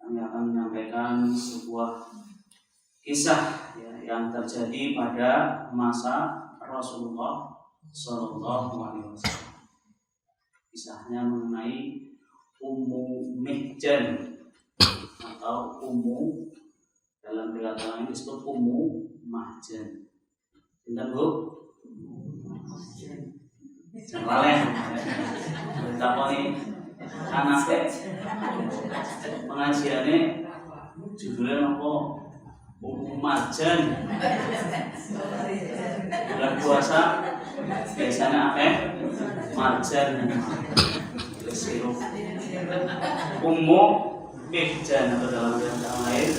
kami akan menyampaikan sebuah kisah yang terjadi pada masa Rasulullah Shallallahu Alaihi Wasallam. Kisahnya mengenai Ummu Mihjan atau Ummu, dalam riwayat lain disebut Ummu Mahjan. Ingat Bu? Laleh. Betapa nih anaknya pengajiannya judulnya apa? Ummu Mahjan. Bulan puasa biasanya marjan, sirup. Ummu Mihjan atau dalam bahasa lain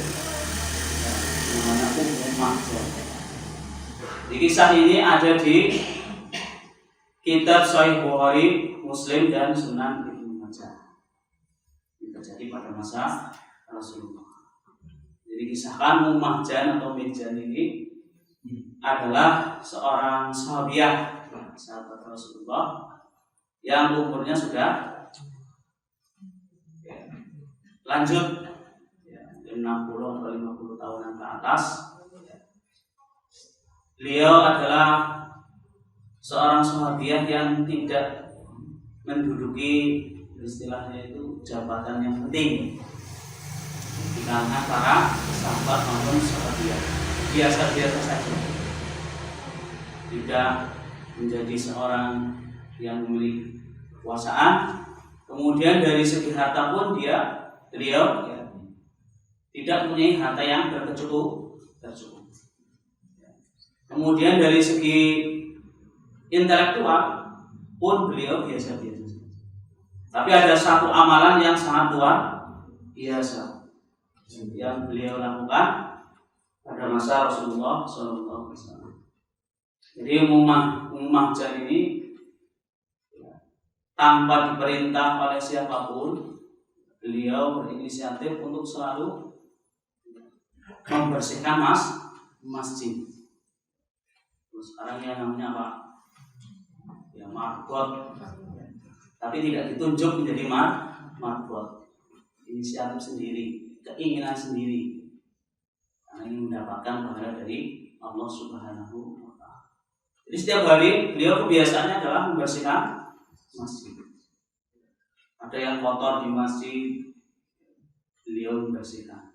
namanya Ummu Mahjan. Di kisah ini ada di kitab Sahih Bukhari, Muslim dan Sunan Ibnu Majah. Ini terjadi pada masa Rasulullah. Jadi kisahkan Ummu Mahjan atau Mihjan ini adalah seorang sahabiah, sahabat Rasulullah yang umurnya sudah lanjut 60 atau 50 tahunan ke atas. Beliau adalah seorang sahabiah yang tidak menduduki istilahnya itu jabatan yang penting di kalangan para sahabat maupun sahabiah, biasa-biasa saja, tidak menjadi seorang yang memiliki kekuasaan. Kemudian dari segi harta pun beliau tidak mempunyai harta yang tercukup. Kemudian dari segi intelektual pun beliau biasa-biasa saja. Tapi ada satu amalan yang sangat luar biasa yang beliau lakukan pada masa Rasulullah SAW. Jadi Ummu Mahjan ini tanpa diperintah oleh siapapun, beliau berinisiatif untuk selalu membersihkan masjid. Sekarang yang namanya apa? Ya marbot. Tapi tidak ditunjuk menjadi marbot. Inisiatif sendiri, keinginan sendiri. Karena ini mendapatkan pahala dari Allah Subhanahu wa Ta'ala. Jadi setiap hari beliau kebiasaannya adalah membersihkan masjid. Ada yang kotor di masjid, beliau membersihkan.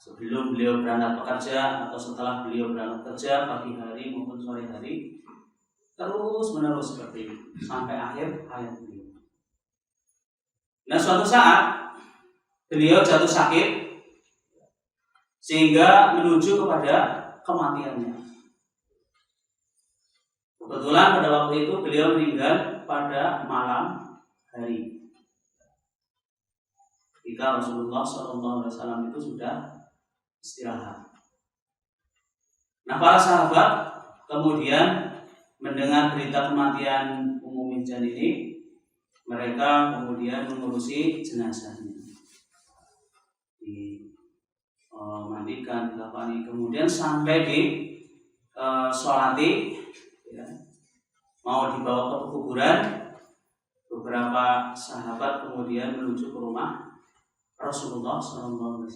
Sebelum beliau berangkat bekerja atau setelah beliau berangkat kerja, pagi hari maupun sore hari, terus menerus seperti ini sampai akhir hayat beliau. Nah, suatu saat beliau jatuh sakit sehingga menuju kepada kematiannya. Kebetulan pada waktu itu beliau meninggal pada malam hari. Ketika Rasulullah SAW itu sudah istirahat. Nah, para sahabat kemudian mendengar berita kematian Ummu Mihjan ini, mereka kemudian mengurusi jenazahnya, dimandikan, dikafani, kemudian sampai di sholati, mau dibawa ke kuburan. Beberapa sahabat kemudian menuju ke rumah Rasulullah SAW.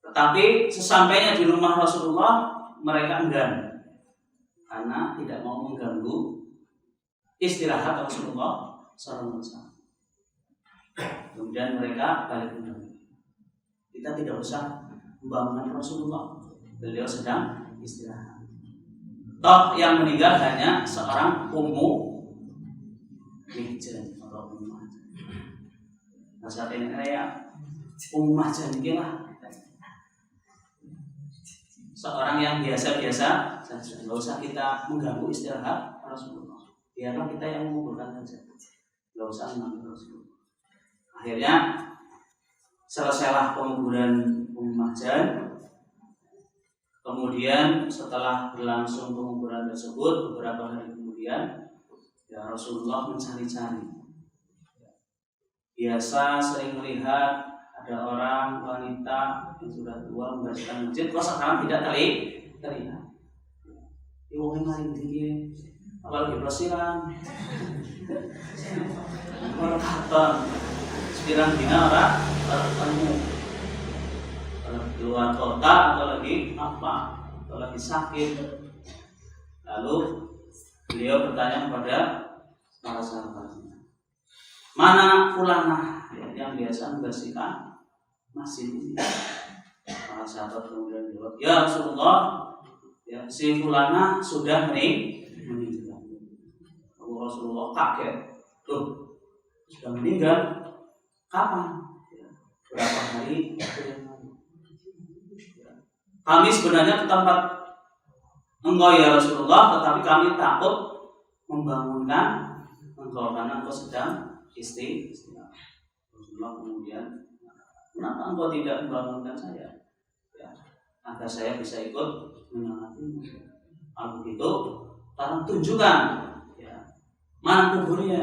Tetapi sesampainya di rumah Rasulullah, mereka enggan karena tidak mau mengganggu istirahat Rasulullah SAW. Kemudian mereka balik kembali. Kita tidak usah membangunkan Rasulullah, beliau sedang istirahat. Toh yang meninggal hanya seorang Ummu Mihjan atau Ummu Mahjan. Nah, saat ini Ummu Mahjan ini lah seorang yang biasa-biasa saja, nggak usah kita mengganggu istirahat Rasulullah. Biarlah kita yang menguburkan saja, nggak usah mengganggu Rasulullah. Akhirnya selesailah penguburan Ummu Mahjan. Kemudian setelah berlangsung penguburan tersebut, beberapa hari kemudian, Rasulullah mencari-cari. Biasa sering melihat ada orang wanita yang sudah tua membersihkan masjid, kok sekarang tidak terlihat. Iwongnya maling dingin, apalagi pelesiran, katon, sekiranya dina orang ketemu, kalau keluar kota atau lagi apa, atau lagi sakit. Lalu beliau bertanya kepada para sahabatnya, mana fulanah yang biasa membersihkan masjid ini? Para sahabat kemudian jawab, ya Rasulullah, ya, si fulanah sudah meninggal. Rasulullah kaget, tuh sudah meninggal kapan? Berapa hari? Kami sebenarnya ke tempat engkau ya Rasulullah, tetapi kami takut membangunkan engkau karena engkau sedang istirahat. Rasulullah kemudian, kenapa engkau tidak membangunkan saya? Ya, agar saya bisa ikut menyemangatimu. Kalau begitu, tolong tunjukkan ya, mana kuburnya.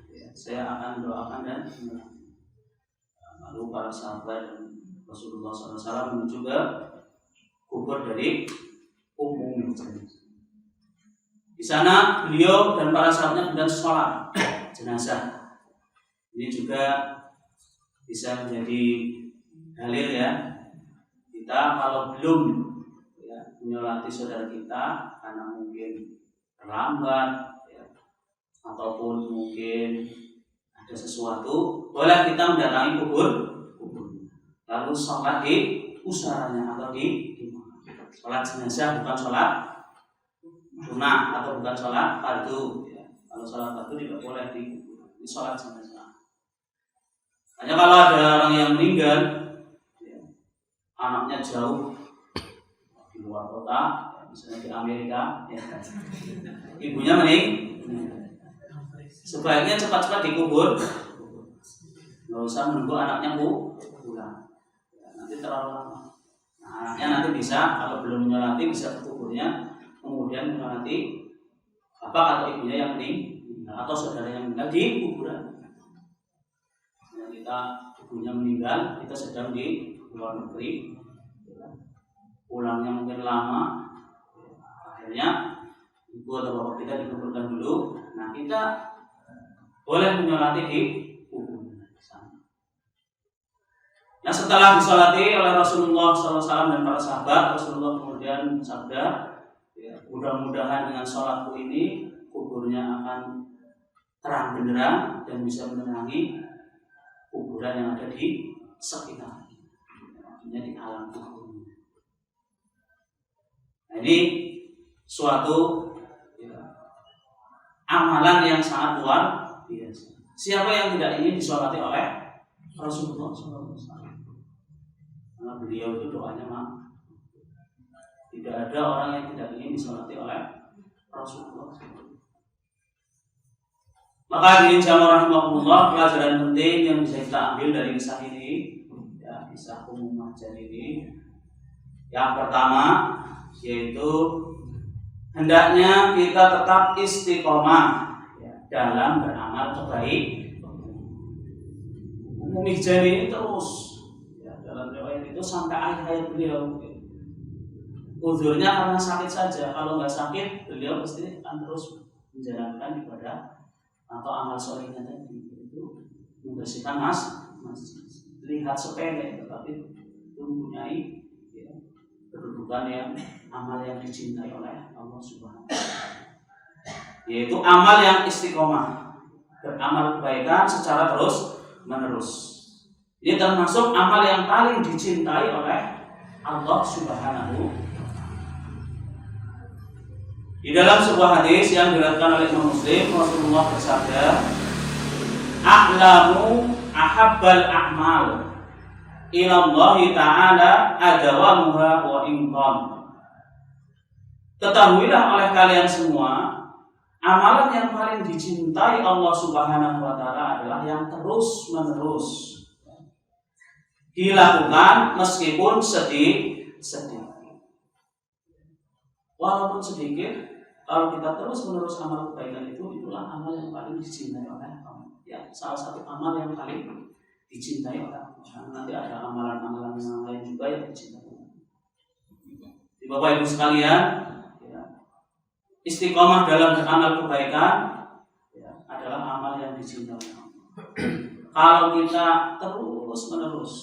Ya, saya akan doakan dan menyemangati. Lalu para sahabat dan Rasulullah SAW menuju ke kubur dari Ummu Mihjan. Di sana beliau dan para sahabatnya kemudian sholat jenazah. Ini juga bisa menjadi dalil ya. Kita kalau belum ya, menyolati saudara kita karena mungkin terlambat ya, ataupun mungkin ada sesuatu, boleh kita mendatangi kubur, lalu sholat di usaranya atau di sholat jenazah, bukan sholat sunnah atau bukan sholat fardu ya. Kalau sholat fardu tidak boleh di sholat jenazah. Hanya kalau ada orang yang meninggal ya, anaknya jauh di luar kota, misalnya di Amerika ya, ibunya sebaiknya cepat-cepat dikubur, nggak usah menunggu anaknya pulang ya, nanti terlalu lama. Nah, anaknya nanti bisa, kalau belum menyolati bisa ke kuburnya, kemudian menyolati bapak atau ibunya yang meninggal atau saudara yang meninggal di kuburan. Nah, kita ibunya meninggal, kita sedang di luar negeri, pulangnya mungkin lama, akhirnya ibu atau bapak kita dikuburkan dulu. Nah, kita boleh menyolati di kubur. Nah, setelah disolati oleh Rasulullah SAW dan para sahabat, Rasulullah kemudian bersabda, ya, mudah-mudahan dengan sholatku ini kuburnya akan terang benderang dan bisa menerangi kuburan yang ada di sekitarnya, artinya di alam kubur. Nah, ini suatu ya, amalan yang sangat luar biasa. Siapa yang tidak ingin disolati oleh Rasulullah SAW? Karena beliau itu doanya mah tidak ada orang yang tidak ingin disolati oleh Rasulullah SAW. Maka di jamaah rahimahullah, pelajaran penting yang bisa kita ambil dari kisah ini, ya, kisah Ummu Mihjan ini, yang pertama yaitu hendaknya kita tetap istiqomah ya, dalam beramal kebaikan. Ummu Mihjan ini terus ya, dalam riwayat itu sampai akhir hayat beliau. Uzurnya karena sakit saja. Kalau nggak sakit, beliau pasti akan terus menjalankan ibadah atau amal solehnya tadi, itu membersihkan masjid. Lihat sepele, tetapi itu mempunyai ya, kedudukan yang amal yang dicintai oleh Allah Subhanahu wa Ta'ala. Yaitu amal yang istiqomah, beramal kebaikan secara terus menerus. Ini termasuk amal yang paling dicintai oleh Allah Subhanahu wa Ta'ala. Di dalam sebuah hadis yang diriwayatkan oleh Imam Muslim, Rasulullah bersabda, "A'lamu ahabbal a'mal ila Allah Ta'ala adawamuha wa inqam." Ketahuilah oleh kalian semua, amalan yang paling dicintai Allah Subhanahu wa Ta'ala adalah yang terus-menerus dilakukan meskipun sedikit. Walaupun sedikit, kalau kita terus-menerus amal kebaikan itulah amal yang paling dicintai oleh Allah. Ya, salah satu amal yang paling dicintai oleh Allah. Nanti ada amalan-amalan yang lain juga yang dicintai oleh Allah. Bapak Ibu sekalian, ya, istiqomah dalam beramal kebaikan ya, adalah amal yang dicintai Allah. Kalau kita terus menerus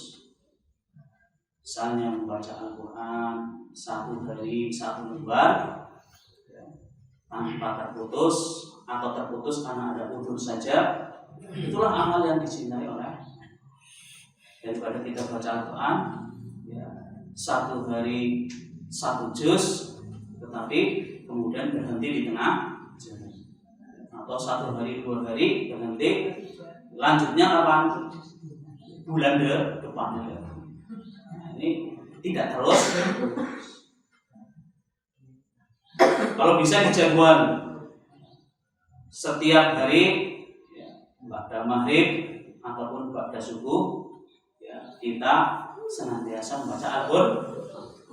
misalnya membaca Al-Quran satu hari satu lembar ya, tanpa terputus atau terputus karena ada udzur saja, itulah amal yang dicintai oleh. Daripada kita baca Al-Quran ya, satu hari satu juz tetapi kemudian berhenti di tengah jalan, atau satu hari dua hari berhenti, lanjutnya kapan? Bulan depannya. Nah, ini tidak terus. Kalau bisa dijadwal setiap hari ya, ba'da maghrib ataupun ba'da subuh ya, kita senantiasa membaca Al-Qur'an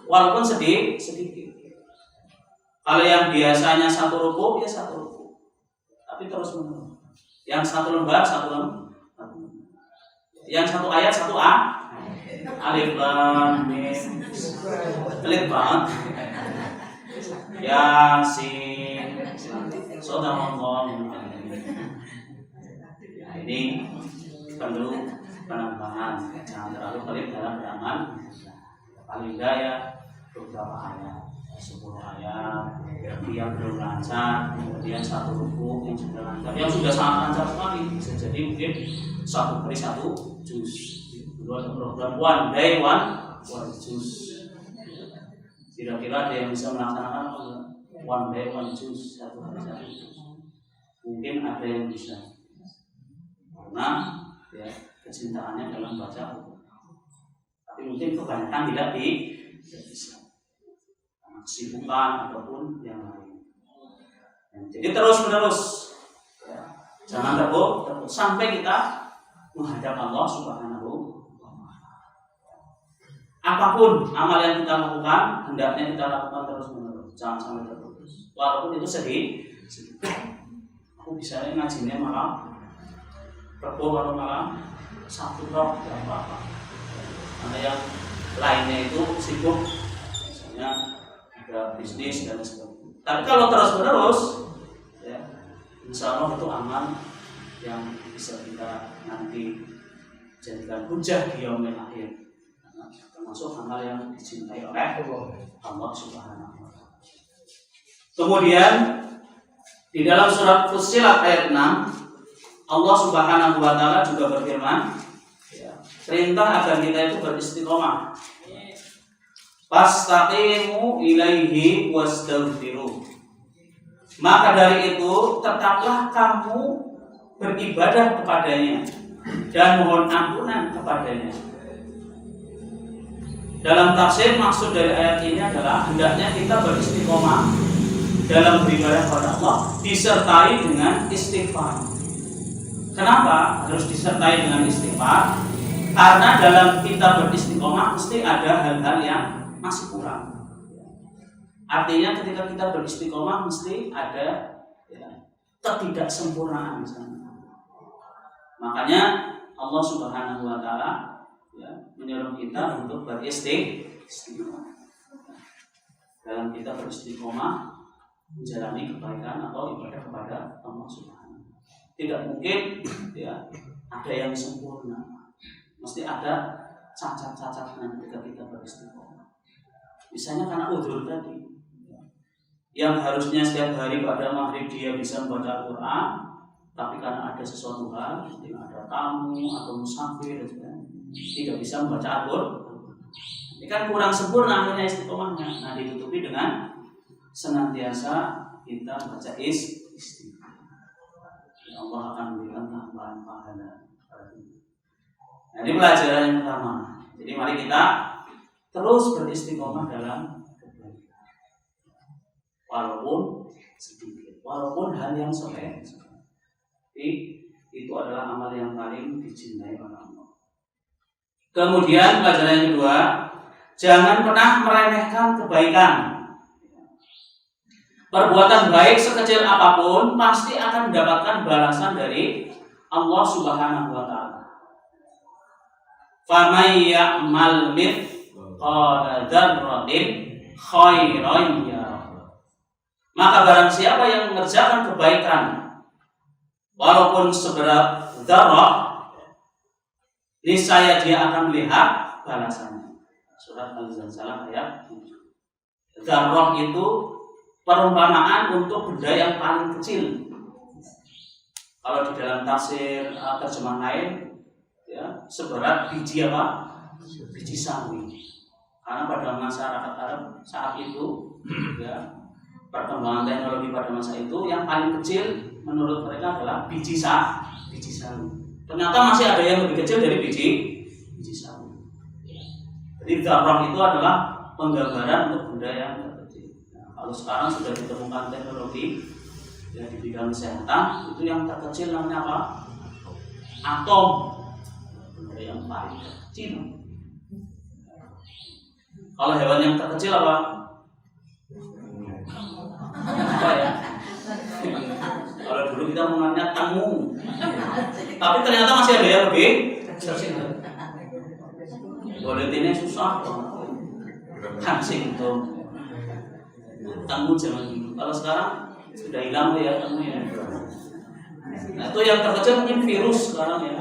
walaupun sedikit. Kalau yang biasanya satu ruku ya satu ruku, tapi terus menerus. Yang satu lembar satu lembar, yang satu ayat satu alif lam mim, pelit banget. Yasin, Sadaqallah. Ini perlu penambahan, jangan terlalu pelit dalam beramal. Paling daya beberapa ayat, 10 ayat yang belum lancar, kemudian satu ruku yang sudah lancar, yang sudah sangat lancar sekali, bisa jadi mungkin satu hari satu juz. Dulu ada program one day one juz. Kira-kira ada yang bisa melaksanakan one day one juz, satu hari satu juz? Mungkin ada yang bisa, karena ya, kecintaannya dalam baca Al-Quran. Tapi mungkin kebanyakan tidak bisa, karena kesibukan ataupun yang lain. Jadi terus menerus ya, jangan terputus sampai kita menghadap Allah Subhanahu wa Ta'ala. Apapun amal yang kita lakukan, hendaknya kita lakukan terus menerus, jangan sampai terputus. Walaupun itu sedih. Aku bisa ngajinya malam, Rabu baru malam, Sabtu rok tidak apa-apa. Karena yang lainnya itu sibuk, misalnya ada bisnis dan sebagainya. Tapi kalau terus menerus, ya, insya Allah itu amal yang bisa kita nanti jadikan hujah di yaumil akhir, termasuk amal yang dicintai oleh Allah Subhanahu wa Ta'ala. Kemudian di dalam surat Fussilat ayat 6, Allah Subhanahu wa Ta'ala juga berfirman, ya, perintah agar kita itu beristiqomah. Fastaqimu ilaihi wastaghfiruh. Maka dari itu tetaplah kamu beribadah kepadanya dan mohon ampunan kepadanya. Dalam tafsir maksud dari ayat ini adalah hendaknya kita beristiqomah dalam beribadah kepada Allah disertai dengan istighfar. Kenapa harus disertai dengan istighfar? Karena dalam kita beristiqomah mesti ada hal-hal yang masih kurang. Artinya ketika kita beristiqomah mesti ada ya, ketidaksempurnaan misalnya. Makanya Allah Subhanahu wa Ta'ala ya, menyuruh kita untuk beristiqomah. Dalam kita beristiqomah menjalani kebaikan atau ibadah kepada Allah Subhanahu. Tidak mungkin ya ada yang sempurna. Mesti ada cacat-cacatnya ketika kita beristiqomah. Misalnya karena udzur tadi, yang harusnya setiap hari pada maghrib dia bisa membaca Al-Quran, tapi karena ada sesuatu hal, ada tamu atau musafir, tidak bisa membaca Al-Quran. Ini kan kurang sempurna akhirnya istiqomahnya. Nah, ditutupi dengan senantiasa kita baca istighfar. Allah akan memberikan tambahan pahala. Nah, ini pelajaran yang pertama. Jadi mari kita terus beristiqomah dalam kebaikan, walaupun sedikit, walaupun hal yang sepele. Tapi itu adalah amal yang paling dicintai oleh Allah. Kemudian pelajaran yang kedua, jangan pernah meremehkan kebaikan. Perbuatan baik sekecil apapun pasti akan mendapatkan balasan dari Allah Subhanahu wa Ta'ala. Faman ya'mal mithqala dzarratin khairan yarah Maka barang siapa yang mengerjakan kebaikan walaupun seberat dzarrah, niscaya dia akan melihat balasannya. Surat Al-Zalzalah ayat 7. Dzarrah itu perumpamaan untuk benda yang paling kecil. Kalau di dalam tafsir terjemah lain, ya, seberat biji apa? Biji sawi. Karena pada masyarakat Arab saat itu, ya, perkembangan teknologi pada masa itu yang paling kecil menurut mereka adalah biji sawi. Ternyata masih ada yang lebih kecil dari biji sawi. Jadi dzarrah itu adalah penggambaran untuk benda yang terkecil. Nah, kalau sekarang sudah ditemukan teknologi ya, di bidang kesehatan, itu yang terkecil namanya apa? Atom. Benda yang paling kecil. Kalau hewan yang terkecil apa? Apa ya? Kalau dulu kita mengenalnya temu, tapi ternyata masih ada yang lebih kecil. Buletinnya susah, hansing tuh. Temu zaman dulu. Kalau sekarang sudah hilang ya temunya. Nah, itu yang terkecil mungkin virus sekarang ya.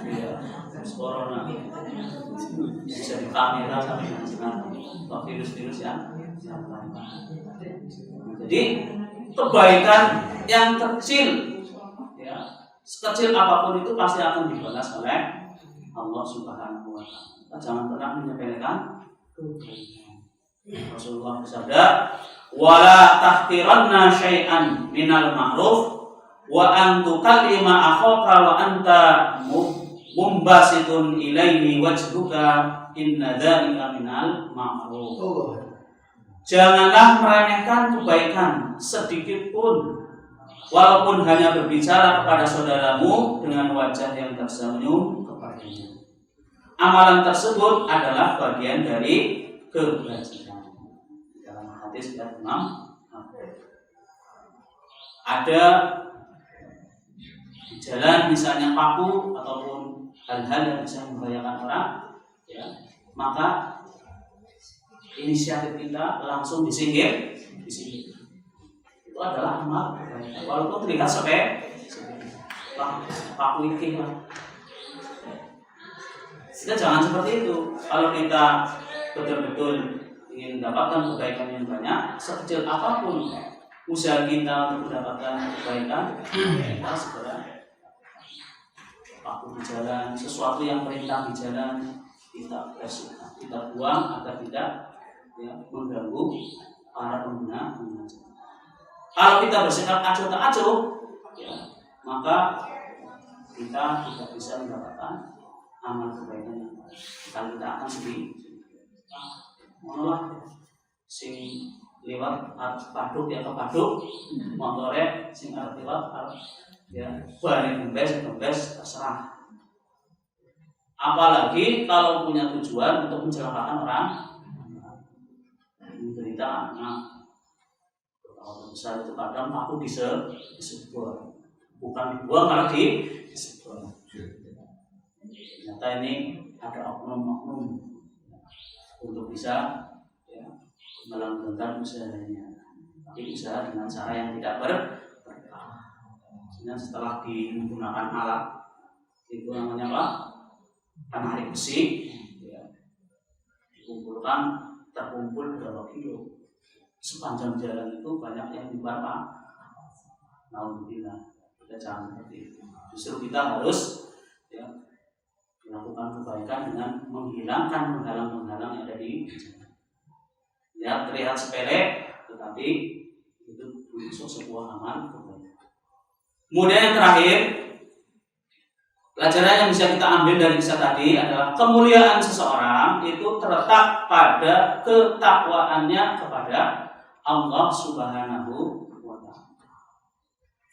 Iya, virus corona. Bisa di kamera sampai virus-virus yang lain. Jadi kebaikan yang kecil, ya, sekecil apapun itu pasti akan dibalas oleh Allah Subhanahu wa Ta'ala. Jangan pernah menyepelekan kebaikan. Rasulullah bersabda, wala tahqiranna syai'an minal ma'ruf wa an tukallima akhaka wa anta mumbasitun ilaihi wajhuka inna dzalika minal ma'ruf. Janganlah meremehkan kebaikan sedikit pun, walaupun hanya berbicara kepada saudaramu dengan wajah yang tersenyum kepadanya. Amalan tersebut adalah bagian dari kebajikan. Dalam hadis dari Imam ada di jalan misalnya paku ataupun hal-hal yang bisa membahayakan orang, ya, maka inisiatif kita langsung disingkir. Itu adalah amal kebaikan, walaupun terlihat sepele. Paku iki lah. Kita jangan seperti itu. Kalau kita betul-betul ingin mendapatkan kebaikan yang banyak, sekecil apapun usaha kita untuk mendapatkan kebaikan, kita segera paku di jalan, sesuatu yang perintah di jalan kita bersihkan, kita buang agar tidak, ya, mengganggu para pengguna jalan. Kalau kita bersikap acuh tak acuh, ya, maka kita tidak bisa mendapatkan amal kebaikan yang baik. Kalau kita akan sedih, malah sing lewat paduk ya kepaduk, motore sing arep lewat ya bareng gembes terserah. Apalagi kalau punya tujuan untuk mencelakakan orang, menderita anak. Kalau besar itu kadang paku disebar, bukan dibuang malah disebar. Ternyata ini ada oknum-oknum untuk bisa, ya, melanggengkan usahanya, tapi usaha dengan cara yang tidak berkah. Setelah digunakan alat itu namanya apa? Penarik besi, ya, dikumpulkan, terkumpul berapa kilo. Sepanjang jalan itu banyak yang dibuat Pak. Alhamdulillah, kita jangan seperti itu. Justru kita harus, ya, melakukan kebaikan dengan menghilangkan penghalang-penghalang yang ada di jalan. Ya, terlihat sepele, tetapi itu termasuk sebuah amal kebaikan. Kemudian yang terakhir, pelajaran yang bisa kita ambil dari kisah tadi adalah kemuliaan seseorang itu terletak pada ketakwaannya kepada Allah Subhanahu wa Ta'ala.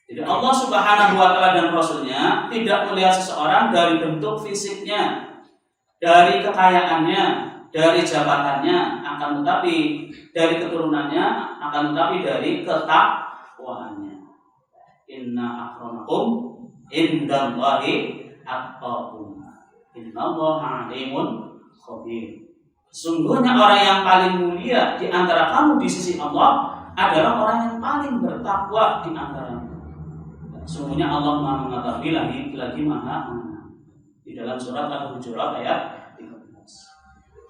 Jadi Allah Subhanahu wa Ta'ala dan Rasulnya tidak melihat seseorang dari bentuk fisiknya, dari kekayaannya, dari jabatannya, akan tetapi dari keturunannya, akan tetapi dari ketakwaannya. Inna akramakum indallahi atqakum. Innallaha alimun khabir. Sungguhnya orang yang paling mulia di antara kamu di sisi Allah adalah orang yang paling bertakwa di antaranya. Sungguhnya Allah Maha mengetahui lagi Maha mengenal. Di dalam surat Al-Hujurat ayat 13.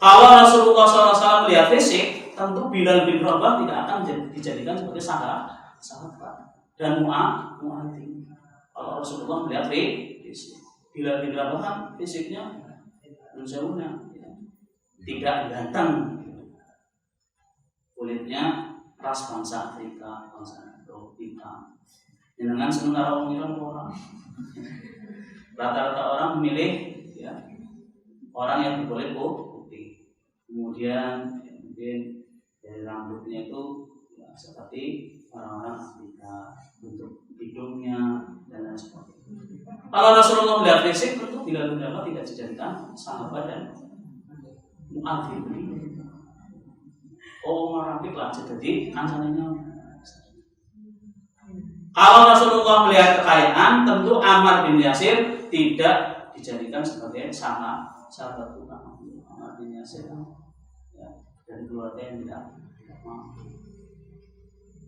Kalau Rasulullah SAW melihat fisik, tentu Bilal bin Rabah tidak akan dijadikan sebagai sahabat dan mu'adzin. Kalau Rasulullah melihat fisik, Bilal bin Rabah kan fisiknya menjauhnya, tidak ganteng, kulitnya ras bangsa Afrika, bangsa Eropa. Dengan sementara orang rata-rata orang memilih orang yang berkulit putih. Kemudian mungkin dari rambutnya itu seperti orang-orang Afrika, bentuk hidungnya dan lain sebagainya. Kalau Rasulullah melihat fisik, tentu Bilal bin Rabah tidak dijadikan sahabat dan mu'adzin. Orang rapi lah jadi ansananya. Kalau Rasulullah melihat kekayaan, tentu Ammar bin Yasir tidak dijadikan sebagai sahabat utama. Ammar bin Yasir dari keluarga yang tidak mampu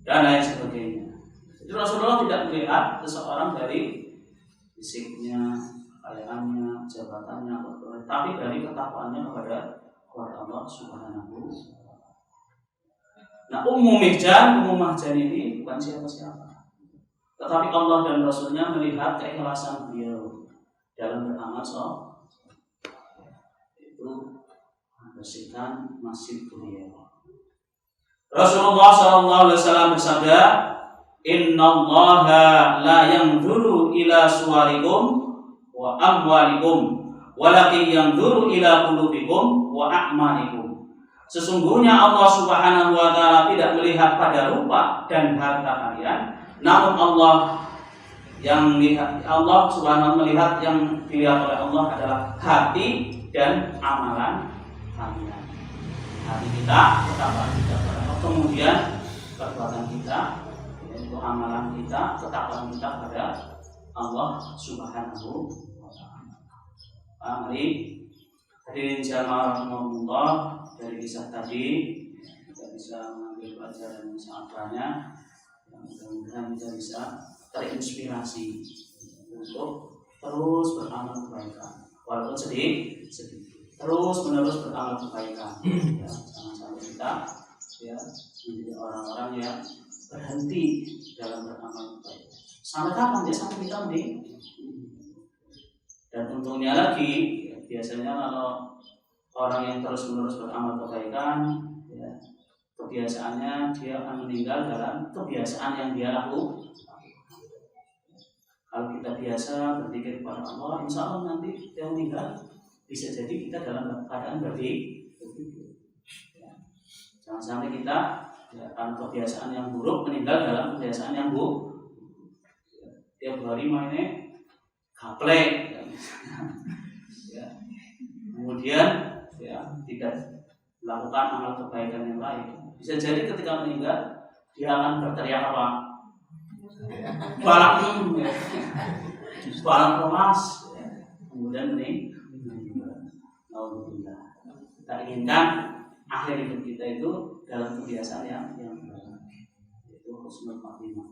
dan lain sebagainya. Jadi Rasulullah tidak melihat seseorang dari fisiknya, kekayaannya, jabatannya, tapi dari ketakwaannya kepada Allah Subhanahu wa Ta'ala. Nah, Ummu Mahjan ini bukan siapa-siapa, tetapi Allah dan Rasulnya melihat keikhlasan beliau dalam beramal soleh, itu membersihkan masjid beliau. Rasulullah SAW bersabda, Innallaha la yanzuru ila suwarikum wa amwalikum, walakin yanzuru ila qulubikum wa a'malikum. Sesungguhnya Allah Subhanahu wa Ta'ala tidak melihat pada rupa dan harta kalian, namun Allah Subhanahu melihat, yang dilihat oleh Allah adalah hati dan amalan kalian. Hati kita, ketakwaan kita pada Allah, kemudian perbuatan kita, yaitu amalan kita, ketakwaan kita pada Allah Subhanahu wa Ta'ala. Mari hadirin jamaah rahimahumullah, dari kisah tadi kita bisa mengambil pelajaran yang sangat banyak. Mudah-mudahan kita bisa terinspirasi untuk terus beramal kebaikan, walaupun sedikit, terus menerus beramal kebaikan. Jangan sampai kita menjadi orang-orang yang berhenti dalam beramal kebaikan. Sampai kapan? Sampai kita mati. Dan untungnya lagi, biasanya kalau orang yang terus menerus beramal kebaikan, kebiasaannya dia akan meninggal dalam kebiasaan yang dia lakukan. Kalau kita biasa berpikir kepada Allah, insya Allah nanti dia meninggal, bisa jadi kita dalam keadaan berpikir. Jangan sampai kita dalam kebiasaan yang buruk meninggal dalam kebiasaan yang buruk. Tiap hari mainnya gaplek, kemudian tidak melakukan amal kebaikan yang lain. Bisa jadi ketika meninggal dia akan berteriak apa? Balak kemas, kemudian meninggal. Kita inginkan akhir hidup kita itu dalam kebiasaan yang itu husnul khatimah.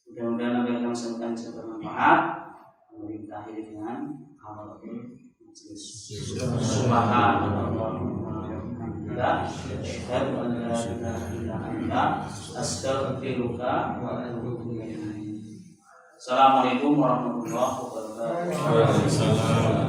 Mudah-mudahan apa yang kami sampaikan bisa bermanfaat. Mari kita akhiri dengan hafalatul majlis. Subhanallah. Asyhadu an la ilaha illa anta astaghfiruka wa atubu ilaik. Assalamualaikum warahmatullahi wabarakatuh.